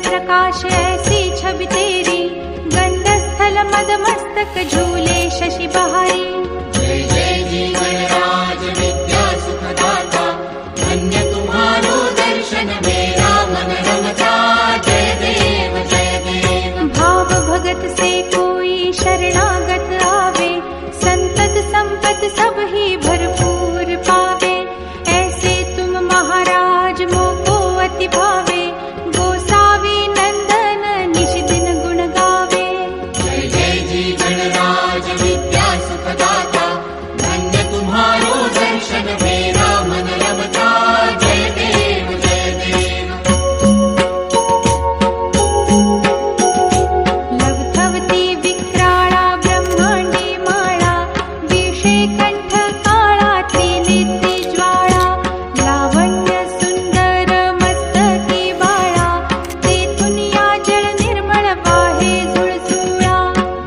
प्रकाश ऐसी छवि तेरी, गंधस्थल मद मस्तक झूले शशि बहारी। जय जय जीवनराज विद्या सुखदाता, धन्य तुम्हारो दर्शन मेरा मन रमता। जय देव जय देव। भाव भगत से कोई शरणागत आवे, संतत संपत सब ही भरपूर पावे। ऐसे तुम महाराज मोको अति भावे, गोसावी नंदन निज दिन गुण गावे। जय जय जीवनराज विद्या सुखदाता, धन्य तुम्हारो दर्शन मेरा मन रमता। जय देव जय देव। लवथवती विक्राळा ब्रह्मांडी माळा, विषे कंठ काळा त्रिनेत्री ज्वाळा। लावण्य सुंदर मस्तकी बाळा, तेथून या जल निर्मळ वाहे झुळझुळा।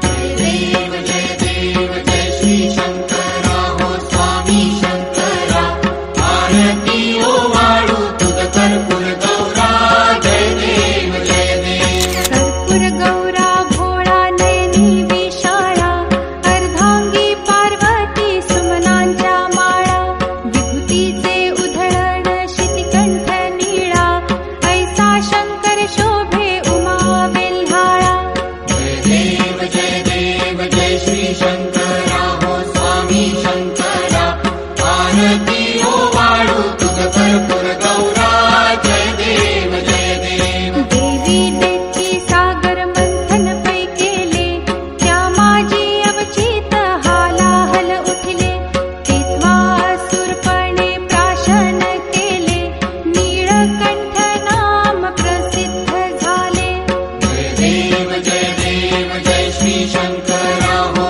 जय देव जय श्री शंकरा हो स्वामी शंकरा, आरती ओ वाळू तुझ कर्पूर गौरा। जय देव जय देव। कर्पूर गौरा भोळा नयनी विशाळा, अर्धांगी पार्वती सुमनांच्या माळा। विभूतीचे उधळण शितिकंठ नीळा, ऐसा शंकर शोभे उमा वेल्हाळा। जय देव जय श्री शंकरा हो स्वामी शंकरा, आरती ओ वाळू तुझ कर्पूर गौरा। जय देव जय देव। देवी देवी सागर मंथन पै केले, त्या माझी अवचित हालाहल उठले। तेव्हा असुरपणे प्राशन केले, नीळकंठ नाम प्रसिद्ध झाले। जय देव जय श्री शंकरा हो